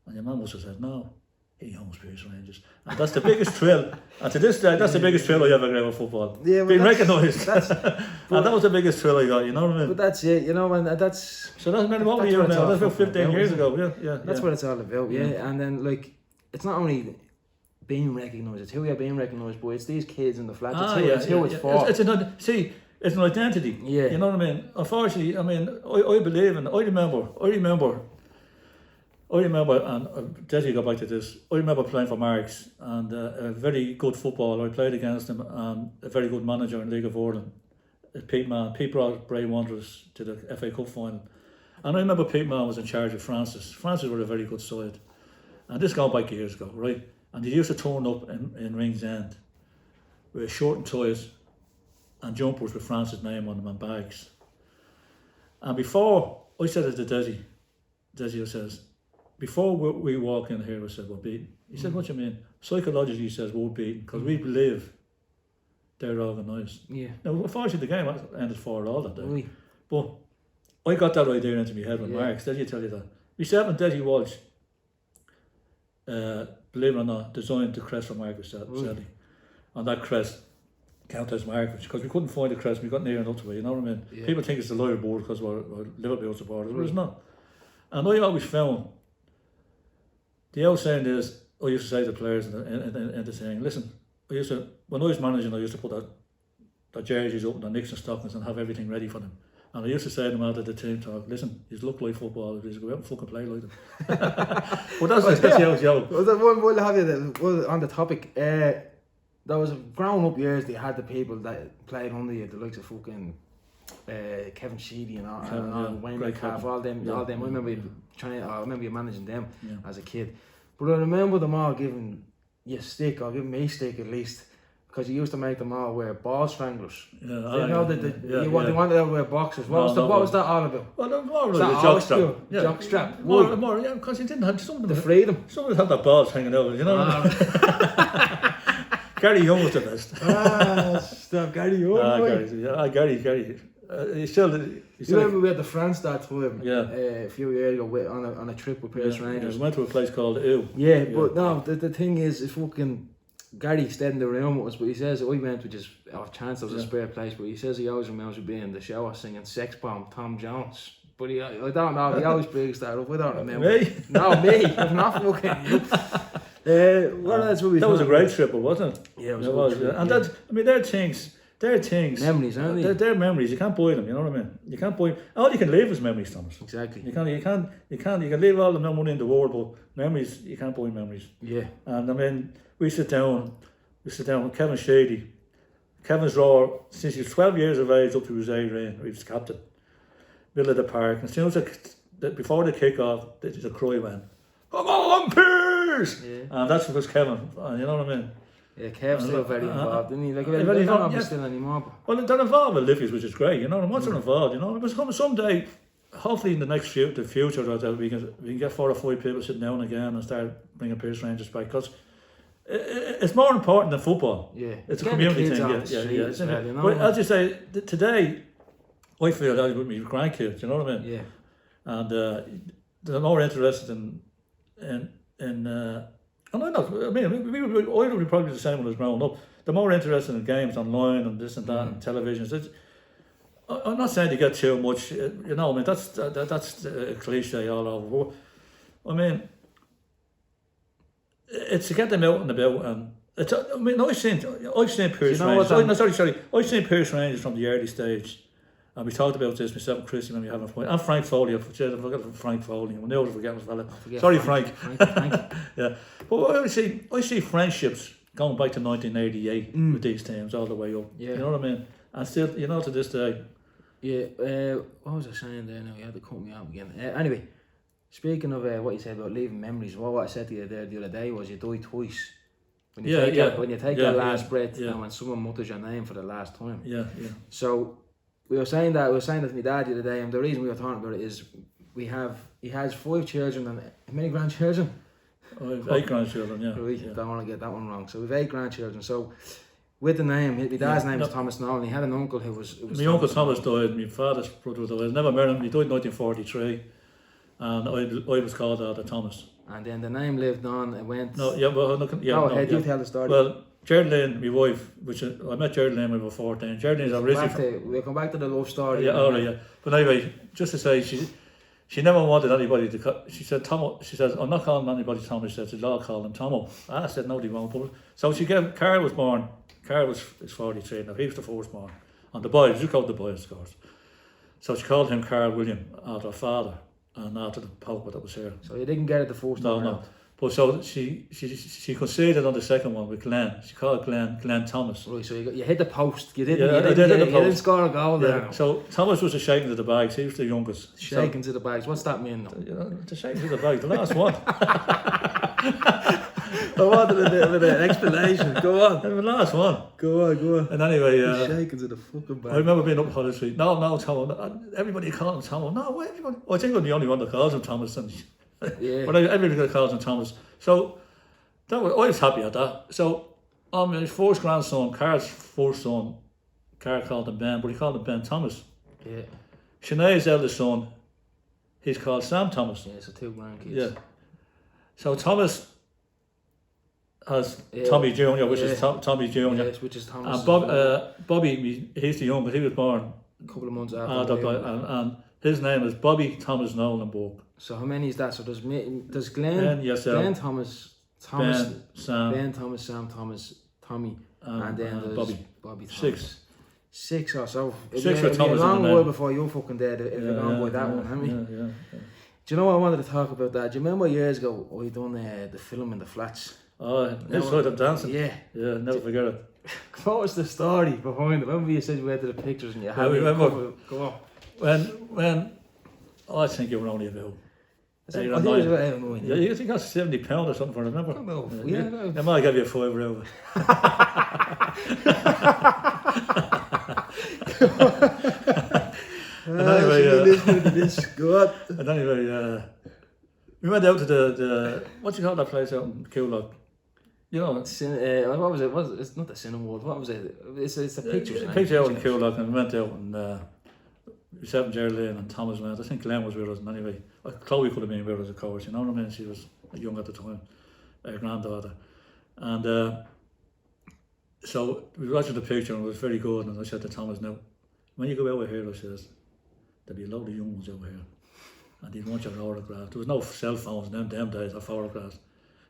And your man must have said, no. He owns Pearse Rangers. And that's the biggest thrill. And to this day, that's the biggest thrill I ever got with football. Yeah, being recognised. And that was the biggest thrill I got, you know what I mean? But that's it, you know, and that's... So that's many what years now, that's about 15 years ago, yeah. That's what it's all about, yeah. And then, like, it's not only being recognised. It's who you're being recognised by. It's these kids in the flats. Ah, It's who it's for. It's an identity. Yeah. You know what I mean? Unfortunately, I mean, I believe in. I remember, and Desi got back to this. I remember playing for Marks, and a very good footballer. I played against him, and a very good manager in League of Ireland. Pete Mann. Pete brought Bray Wanderers to the FA Cup final, and I remember Pete Mann was in charge of Francis. Francis were a very good side, and this gone back years ago, right? And they used to turn up in Rings End with short and ties and jumpers with Francis' name on them and bags. And before I said it to Desi says, before we walk in here, I said, we're beaten. He said, what do you mean? Psychologically, he says, we're beaten because we believe they're organised. Yeah. Now, unfortunately, the game ended 4-all that day. Right. But I got that idea into my head with Marks. Desi tell you that. Myself and Desi Walsh, believe it or not, designed the crest for Marcus Sadly. And that crest counted as Marcus because we couldn't find the crest. We got near enough to it, you know what I mean? Yeah. People think it's the Lyre board because we're Liverpool supporters, but it's not. And I always found the old saying is, I used to say to the players in the saying, listen, when I was managing, I used to put their jerseys up and their nicks and stockings and have everything ready for them. And I used to say to them after the team talk, listen, you look like footballers, you go out and fucking play like them. But that's the old joke. We'll have you on the topic. There was growing up years, they had the people that played under you, the likes of fucking Kevin Sheedy and all, Wayne Metcalf, all them. I remember you managing them as a kid. But I remember them all giving you stick, or giving me stick at least, because you used to make them all wear ball stranglers. Yeah, they wanted to wear boxers. What was that all about? Well, more like a jock strap. Jock strap. More, because you didn't have some of the freedom. Some of them had their balls hanging over, you know. Gary Young was the best. Stop Gary Young. Gary. He's remember we had the France that time a few years ago on a trip with Pierce Rangers. We went to a place called Ew. Yeah, but no, the thing is fucking Gary stayed in the room with us, but he says we went with just off chance there was a spare place, but he says he always remembers being in the shower singing Sex Bomb Tom Jones. But I don't know, he always brings that up. I don't remember. Me? No, me. I'm not fucking you. What else would we That was a great trip, wasn't it? Yeah, it was. And that's, I mean, they're things. Memories, aren't they? They're memories. You can't buy them. You know what I mean? You can't buy. All you can leave is memories, Thomas. Exactly. You can leave all the money in the world, but memories, you can't buy memories. Yeah. And I mean, we sit down with Kevin Shady. Kevin's raw since he was 12 years of age up to his age, he was captain. Middle of the park. And as soon as before the kick off, there's a cry went, "Come on, Pierce!" Yeah. And that's because Kevin. You know what I mean? Yeah, Kev's still very involved, isn't he? Like, they don't have him still anymore. Well, they're involved with Liffey's, which is great, you know. And once they're involved, you know, it was someday, hopefully in the future, that we can get 4 or 5 people sitting down again and start bringing Pierce Rangers back, because it's more important than football. Yeah, it's a community thing. Yeah. You know? But as you say, today, I feel that with my grandkids, you know what I mean? Yeah. And they're more interested in and I would be probably the same when I was growing up. They're more interested in games online and this and that and television. I'm not saying they get too much, you know. I mean, that's a cliche all over. I mean, it's to get them out and about, and it's. I mean, I've seen Pierce Rangers. I've seen Pierce Rangers from the early stage. And we talked about this, myself and Chrissy, when we having a point. And Frank Foley, I forgot Frank Foley. We never forget his fella. Sorry, Frank. Yeah. But I see friendships going back to 1988 with these teams all the way up. Yeah. You know what I mean? And still, you know, to this day. Yeah. What was I saying there now? You had to cut me out again. Anyway, speaking of what you said about leaving memories, what I said to you there the other day was you die twice. When you take your last breath and when someone mutters your name for the last time. Yeah. So we were saying that to my dad the other day, and the reason we were talking about it is he has 5 children and how many grandchildren? I have 8 grandchildren, yeah. Right, don't want to get that one wrong. So we've 8 grandchildren. So with the name, my dad's name is Thomas Nolan. He had an uncle who was my uncle Thomas died, my father's brother died. I never met him. He died in 1943, and I was called the Thomas. And then the name lived on. It went. No, yeah, well, you tell the story. Well, Geraldine, my wife, I met Geraldine when we were 14. Geraldine's originally we'll come back to the love story. Yeah, all right, yeah. But anyway, just to say, she never wanted anybody to. She said, Tomo. She says, I'm not calling anybody Tomo. She said, they'll all call him Tomo. I said, no, they won't. But, so she gave. Carl was born. Carl is 43 now. He was the first born. And the boys, you called the boys, of course. So she called him Carl William after her father and after the Pope that was here. So you didn't get it the first time No. around? But so she conceded on the second one with Glenn. She called it Glenn Thomas. Right, so you hit the post. You didn't. Yeah, you I didn't, did hit the you post. didn't score a goal Yeah. there. So Thomas was a shaking to the bags. He was the youngest. Shaking to the bags. What's that mean? So, you know, the shaking to the bags. The last one. I wanted a bit of an explanation. Go on. The last one. Go on. And anyway, Shaking to the fucking I bag. remember being up Holly Street. No, Tomo. Everybody called him Tomo. No, everybody. I think I'm the only one that calls him Thomas. And Yeah. but everybody calls him Thomas. So I was happy at that. So my first grandson, Carl's first son, Carl called him Ben, but he called him Ben Thomas. Yeah. Sinead's eldest son, he's called Sam Thomas. Yeah, so 2 grandkids. Yeah. So Thomas has Tommy Jr., which is Tommy Jr. Yes, which is Thomas. And Bobby, he's the young, but he was born a couple of months after. and his name is Bobby Thomas Nolan Burke. So how many is that? So there's Glenn, Ben, yourself, Glenn Thomas, Ben, Sam, Ben Thomas, Sam Thomas, Tommy, and then there's Bobby Thomas. 6 or so. Six It'll for be a Thomas long and while Ben. before you're fucking dead if you're going by that one, haven't you? Yeah. Do you know what I wanted to talk about that? Do you remember years ago we done the film in the flats? Oh, this side of dancing. Yeah. Yeah, never forget it. What was the story behind it? Remember you said you went to the pictures and you had I remember. Go on. When I think you were only about I think it was about 8 or 9. Yeah, you think that's £70 or something for it, remember? I might give you a £5 over. And anyway, listening to this. Go on. And anyway, we went out to the what do you call that place out in Coolock? You know, What was it? It's not the cinema world. What was it? It's the pictures. Picture out in Coolock, and we went out and we sat in Geraldine and Thomas went. I think Glenn was with us, and anyway, Chloe could have been with us, of course. You know what I mean? She was young at the time, her granddaughter, and so we were watching the picture and it was very good. And I said to Thomas, "Now, when you go over here," I says, "there'll be a load of young ones over here, and they want your autograph." There was no cell phones in them days or photographs.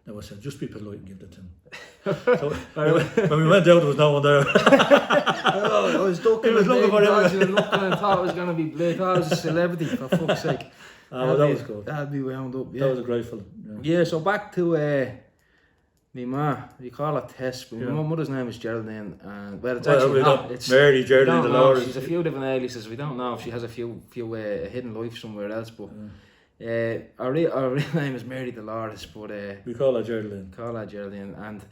Now I said, just be polite and give it to him. So when we went out, there was no one there. I was looking. He was looking for everything. Looking and thought it was going to be. I thought it was a celebrity. For fuck's sake. Well, that was good. That'd be wound up. Yeah. That was a great film. Yeah. So back to me ma. We call her Tess, but my mother's name is Geraldine, and well, it's actually not. It's Mary Geraldine Dolores. She's a few different aliases. We don't know if she has a few hidden life somewhere else, but. Our real name is Mary Dolores, but we call her Geraldine. And do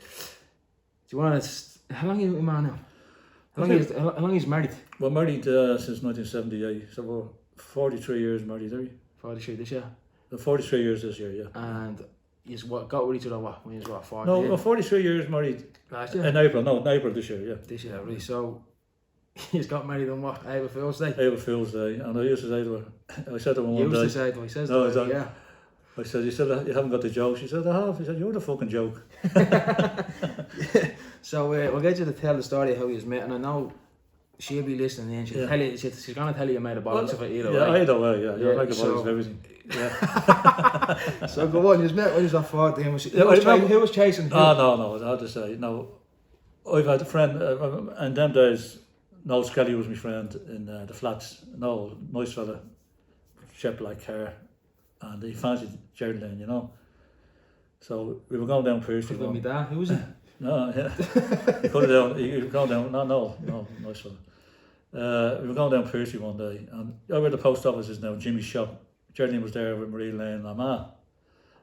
you want to? How long are you with man now? How long is married? We're married since 1978, so we're 43 years married, are we? 43 this year. 43 years this year, yeah. And you got with each other what? When you was 40? No, we're 43 years married. Last year. In April this year, yeah. This year, really. So. He's got married on what? April Fool's Day? April Fool's Day, and I used to say to her, I said to her one day. You used to say to her, he says no, to her, yeah. I said, you said you haven't got the joke. She said, I have. He said, you're the fucking joke. So we'll get you to tell the story of how you met, and I know she'll be listening and she'll tell you, she's going to tell you made a bollocks of it either way. Either way, yeah. You're like a bollocks of everything. Yeah. So go on, you met when you was 14. Who was chasing who? No, I had to say, no. I've had a friend, and them days, Noel Skelly was my friend in the flats. Noel, nice fella, jet black hair, and he fancied Geraldine, you know. So we were going down Piercy. With me dad, who was it? No, yeah. He was going down, no, nice fella. We were going down Piercy one day, and over the post office is now Jimmy's shop. Geraldine was there with Marie Lane and Amma.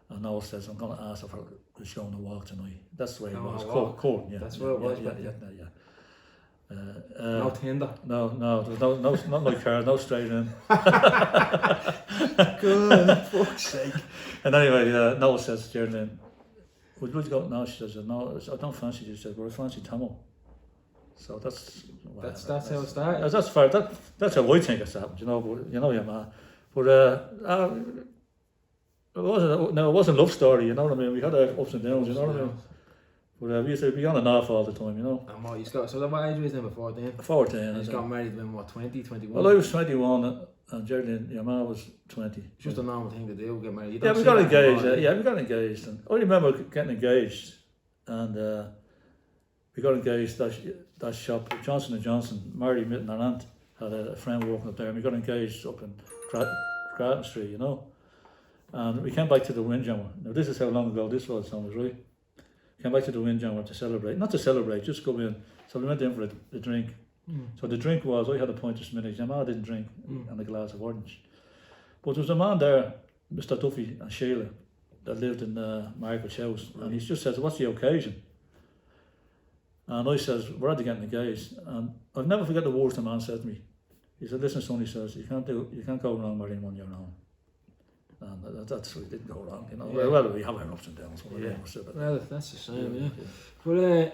And Noel says, I'm going to ask her for she's going to walk tonight. That's the way it was. Cool, yeah. That's what it was, yeah. No Tinder. No, there's no, not like car, no straight in. Good, fuck's sake. And anyway, Noel says, Geraldine, would you go? No, she says, no, I don't fancy you. She says, well, I fancy Tomo. So that's how it started. That's fair. That's how I think it's happened, you know. But you know, your man. But it wasn't love story, you know what I mean. We had our ups and downs, you know what I mean. But we used to be on and off all the time, you know. And what, he's got, so what age was he then before then? 14. And he's and, got married when, what, 20, 21? well, I was 21 and Geraldine, your ma was 20. It's just a normal thing to do, get married. You Yeah, don't we see got that engaged. anymore. Yeah, we got engaged. And I remember getting engaged, and we got engaged that shop, Johnson and Johnson. Mary Mitten, our aunt, had a friend working up there, and we got engaged up in Grattan Street, you know. And we came back to the Windjammer. Now this is how long ago this was, Thomas, right? Came back to the Windjammer to celebrate. Not to celebrate, just go in. So we went in for a drink. So the drink was, I had a pint of spinach, your ma didn't drink, and a glass of orange. But there was a man there, Mr. Duffy and Sheila, that lived in Margaret's house, and he just says, what's the occasion? And I says, we're already getting engaged. And I'll never forget the words the man said to me. He said, listen, son, he says, you can't go wrong marrying one on your own. And that's what didn't go wrong, you know. Yeah. Well, we have our ups and downs. Yeah. But Well, that's the same, yeah.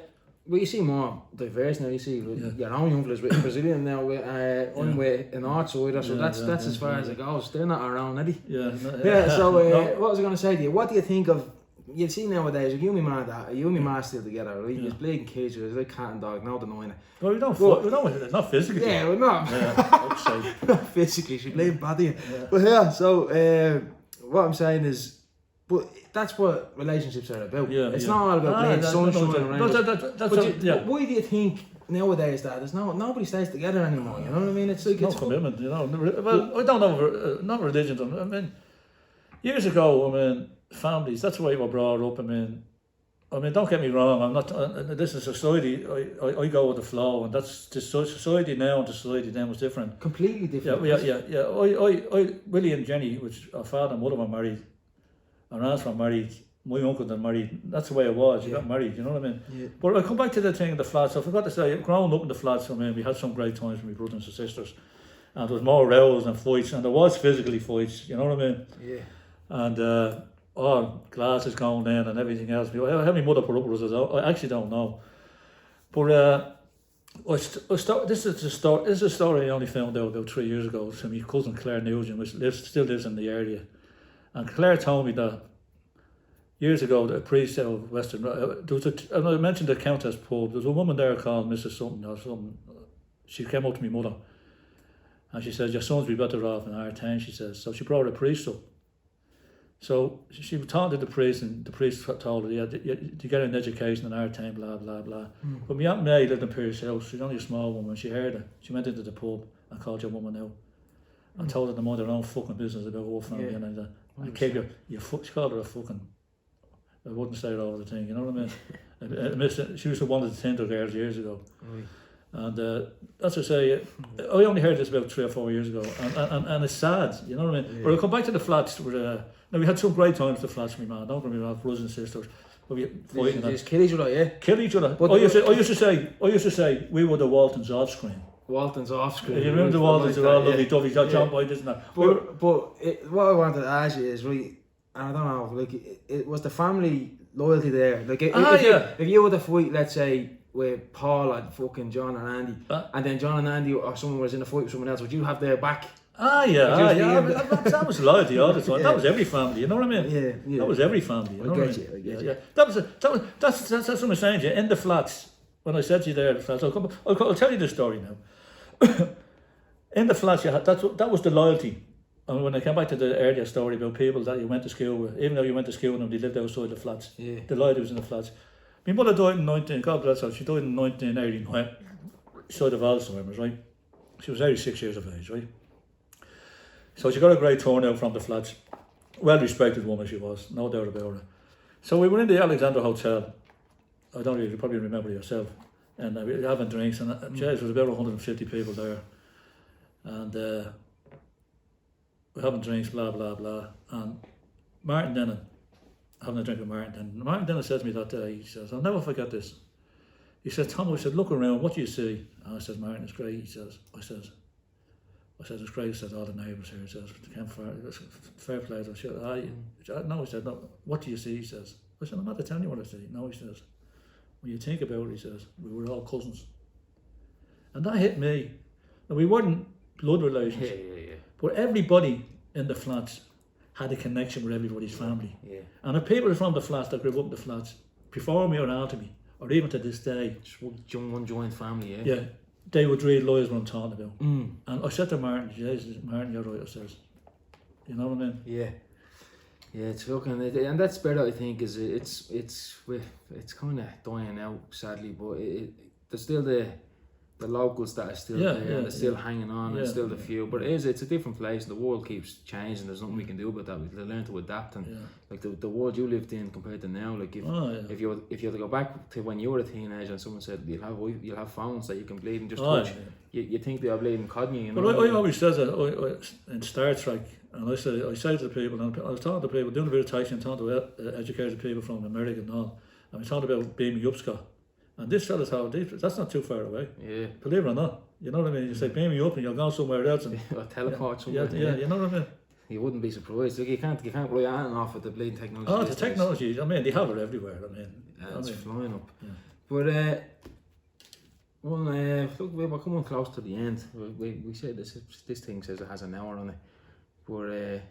But you see more diverse now. You see your own young fellas with Brazilian now, I'm with an outsider, so that's as far as it goes. They're not around, are they? Yeah. Yeah. So No. what was I going to say to you? What do you think of? You see nowadays, like you and my ma still together, right? You're bleeding kids, you're like cat and dog, no denying it. But we don't fight, we don't, not physically. Yeah, we're not. Outside. Not physically, she's playing body. But yeah, so what I'm saying is, but that's what relationships are about. Yeah, It's not all about playing sunshine around. But why do you think nowadays that there's nobody stays together anymore? You know what I mean? It's like no it's commitment, you know. Well, I don't know, not religion. I mean, years ago, families, that's the way we were brought up. I mean, don't get me wrong, I'm not, this is society, I go with the flow, and that's the society now and the society then was different. completely different. Yeah. Willie and Jenny, which our father and mother were married, our aunts were married, my uncle got married, that's the way it was, you got married, you know what I mean? Yeah. But I come back to the thing in the flats, I forgot to say, growing up in the flats, we had some great times with my brothers and sisters, and there was more rows and fights, and there was physically fights, you know what I mean? Yeah. And glasses going in and everything else. How my mother put up with us, I actually don't know. But this is a story I only found out about 3 years ago. So my cousin Claire Nugent, which still lives in the area, and Claire told me that years ago, a priest out of Western, there was I mentioned the Countess pub. There was a woman there called Mrs. Something or something. She came up to my mother, and she said, "Your sons be better off in our town," she says. So she brought a priest up. So she talked to the priest, and the priest told her, "Yeah, to get an education in our time, blah blah blah." But my Aunt May lived in Pierce House. She's only a small woman. She heard it. She went into the pub and called your woman out, and told her to mind their own fucking business about her family and keep she called her a fucking. I wouldn't say it over the thing, you know what I mean? She was the one of the Tinder girls years ago. Right. And that's what I say, I only heard this about 3 or 4 years ago, and it's sad, you know what I mean? But I'll come back to the flats, where, now we had some great times at the flats, my man, don't get me wrong, brothers and sisters, but we fighting and Just kill each other, yeah. kill each other. I used to say we were the Waltons off screen. Walton's off screen. You remember the Waltons, they're all lovely dovey, John Boyd, isn't that? But what I wanted to ask you is, right, and I don't know, like, it was the family loyalty there. Like, if you were to fight, let's say, with Paul and fucking John and Andy, and then John and Andy or someone was in a fight with someone else, would you have their back? That was loyalty all the time. That was every family, you know what I mean? Yeah. That was every family, you know I what I get mean? you. That's what I'm saying to you. In the flats, when I said to you there, the flats, I'll tell you the story now. In the flats, that was the loyalty. And when I came back to the earlier story about people that you went to school with, even though you went to school with them, they lived outside the flats. Yeah. The loyalty was in the flats. My mother died in God bless her, she died in 1989. She died of Alzheimer's, right? She was 86 years of age, right? So she got a great turnout from the flats. Well-respected woman she was, no doubt about her. So we were in the Alexander Hotel. I don't know, you probably remember yourself. And we were having drinks, and there was about 150 people there. And we're having drinks, blah, blah, blah. And Martin Dennon, having a drink with Martin Dennon. Martin Dennon said to me that day, he says, I'll never forget this. He said, Tomo, he said, look around, what do you see? And I said, Martin, it's great. He says, I said, it's great. He said, all the neighbours here. He says, the campfire, fair play. I said, no, he said, no, what do you see? He says, I said, I'm not telling you what I see. No, he says, when you think about it, he says, we were all cousins. And that hit me. Now, we weren't blood relations. Yeah. But everybody in the flats had a connection with everybody's family. Yeah. And if people are from the flats that grew up in the flats, before me or after me, or even to this day, Just one joint family, yeah, they would read lies what I'm talking about. Mm. And I said to Martin, Jesus, Martin, you're right, I says. You know what I mean? Yeah. Yeah, it's fucking, and that spirit I think is it's kind of dying out sadly, but there's still the locals that are still there, and they're still hanging on, and still the few. But it's a different place. The world keeps changing. There's nothing we can do about that. We have to learn to adapt, and like the world you lived in compared to now. Like if you had to go back to when you were a teenager and someone said you'll have phones that you can bleed and just touch, you think they are bleeding cotton. You know. But I always said that in Star Trek. And I say to the people, and I was talking to people, doing a bit of taxi and talking to educated people from America and all, and we talked about beaming up, Scott. And this fella thought, that's not too far away. Yeah. Believe it or not. You know what I mean? You say, beam me up and you'll go somewhere else. And, or teleport somewhere. Yeah, you know what I mean? You wouldn't be surprised. Like, you can't blow your hand off with the bleeding technology. Oh, the technology, I mean, they have it everywhere. I mean, it's flying up. Yeah. But, look, we're coming close to the end. We said this thing says it has an hour on it. But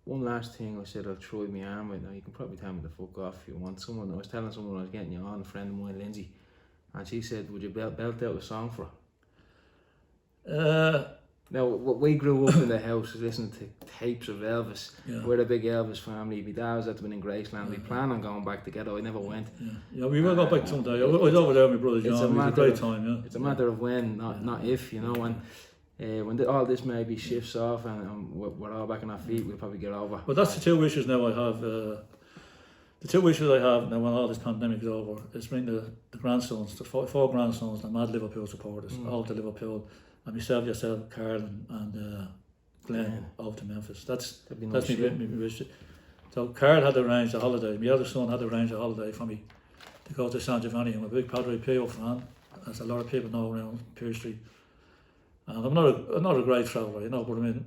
one last thing I said I'll try my arm with. Now you can probably tell me to fuck off if you want. I was telling someone I was getting you on, a friend of mine, Lindsay, and she said, would you belt out a song for her? Now we grew up in the house listening to tapes of Elvis. We're a big Elvis family. My dad was at the in Graceland. We plan on going back together. I never went. Yeah, we will go back someday. I was over there with my brother John. It was a great time. It's a matter of when, not if, you know. And when all this maybe shifts off and we're all back on our feet, we'll probably get over. But that's the two wishes now I have. The two wishes I have now when all this pandemic is over is bring the grandsons, the four grandsons, the mad Liverpool supporters, all to Liverpool, and myself, yourself, Carl and Glenn over to Memphis. That's my wish. So Carl had arranged a holiday. My eldest son had arranged a holiday for me to go to San Giovanni. I'm a big Padre Pio fan, as a lot of people know around Pier Street. And I'm not a great traveller, you know, but I mean,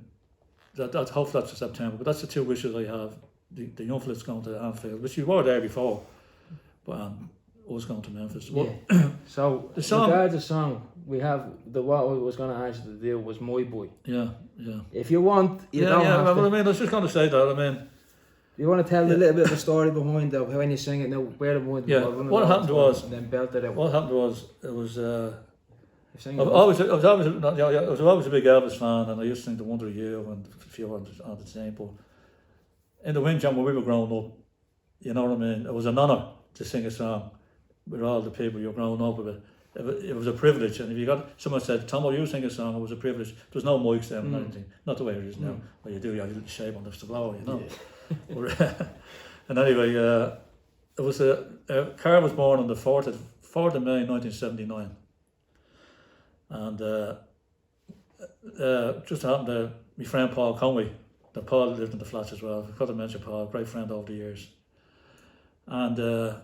hopefully that's in September. But that's the two wishes I have. The young fellas going to Anfield, which we were there before, but us going to Memphis. Yeah. So the song, regards the song, we have what I was going to ask you to do was My Boy. Yeah. If you want, you don't have to. Well, I mean, I was just going to say that. I mean, you want to tell a little bit of a story behind that when you sing it now, where the mind. Yeah. What happened was, and then belt it out. What happened was, it was. I was always a big Elvis fan, and I used to sing The Wonder of You and a few others on the same. But in the Windjam when we were growing up, you know what I mean, it was an honour to sing a song with all the people you're growing up with. It was a privilege, and if you got someone said, Tomo, you sing a song, it was a privilege. There was no mics there and anything, not the way it is now. Well, you do your little shape on the floor, you know. Yeah. And anyway, it was Carl was born on the 4th of May 1979. And just happened to my friend Paul Conway, that Paul lived in the flats as well. I've got to mention Paul, great friend over the years. And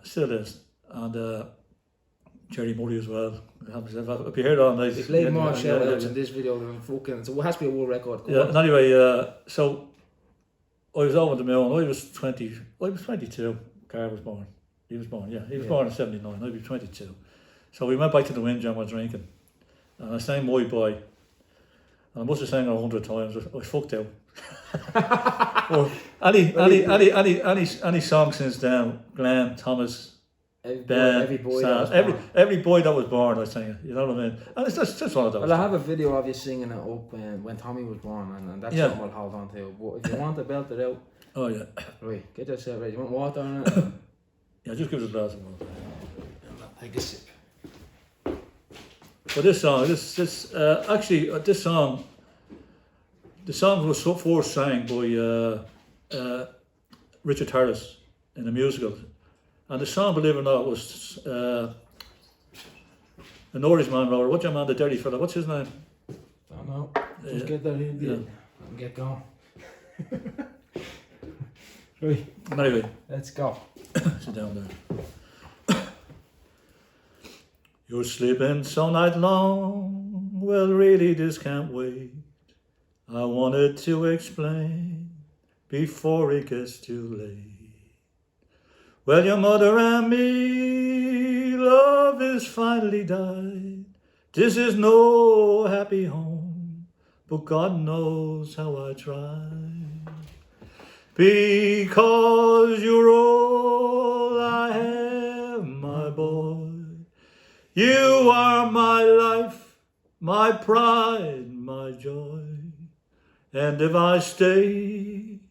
still is. And Jerry Murray as well. If you heard all night. There's laid more shoutouts in this video than fucking, so it has to be a world record. And anyway, so I was over the moon. I was 22. Carl was born. He was born born in 79. I was 22. So we went back to the Windjam, was drinking. And I sang My Boy, and I must have sang it 100 times. I fucked out. Any song since then, Glenn, Thomas, Ben, every boy that was born, I sang it. You know what I mean? And it's just one of those. Well, I have a video of you singing it up when Tommy was born, and that's something I'll hold on to. But if you want to belt it out, right, get yourself ready. You want water on it? Yeah, just give us a glass of water. Take a sip. But this song, this song, the song was first sang by Richard Harris in a musical, and the song, believe it or not, was an Irishman wrote. What's your man, the dirty fella? What's his name? I don't know. Just get that in and get going. Right. Anyway, let's go. Sit down there. You're sleeping so night long, well really this can't wait. I wanted to explain before it gets too late. Well, your mother and me, love is finally died. This is no happy home, but God knows how I tried. Because you're all I have. You are my life, my pride, my joy. And if I stay,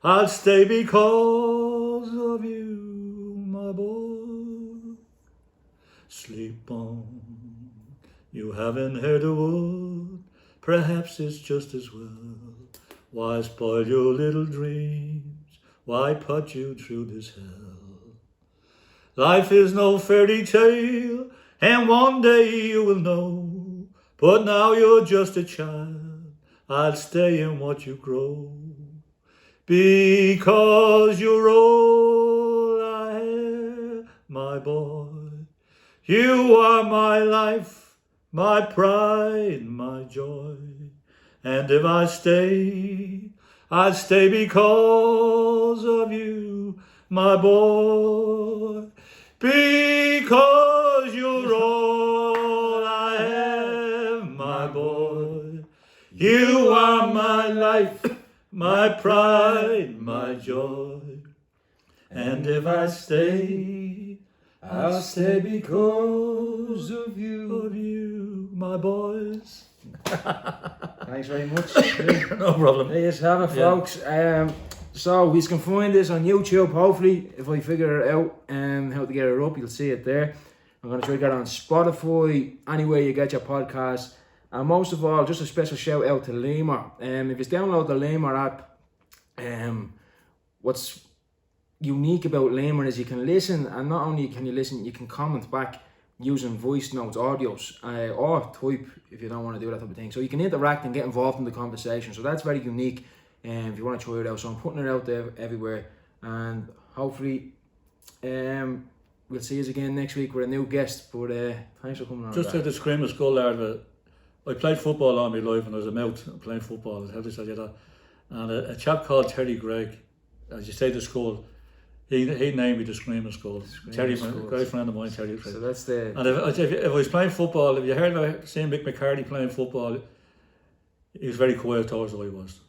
I'll stay because of you, my boy. Sleep on, you haven't heard a word. Perhaps it's just as well. Why spoil your little dreams? Why put you through this hell? Life is no fairy tale, and one day you will know. But now you're just a child. I'll stay in what you grow. Because you're all I have, my boy. You are my life, my pride, my joy. And if I stay, I'll stay because of you, my boy. Because you're all I have, my boy. You are my life, my pride, my joy. And if I stay, I'll stay because of you, my boys. Thanks very much. No problem. There you have it, folks. So we can find this on YouTube. Hopefully, if I figure it out how to get it up, you'll see it there. I'm going to try to get it on Spotify, anywhere you get your podcast. And most of all, just a special shout out to Lemur. If you download the Lemur app, what's unique about Lemur is you can listen, and not only can you listen, you can comment back using voice notes, audios, or type if you don't want to do that type of thing. So you can interact and get involved in the conversation. So that's very unique. If you want to try it out, so I'm putting it out there everywhere, and hopefully, we'll see you again next week with a new guest. But thanks for coming on. Just to the scream of skull out of it. I played football all my life, and I was a mouth playing football. How did I get that? And a chap called Terry Gregg, as you say to school, he named me the Screaming Skull. Terry, a great friend of mine, Terry. So that's the. And if I was playing football, if you heard about seeing Mick McCarthy playing football, he was very quiet towards the way he was.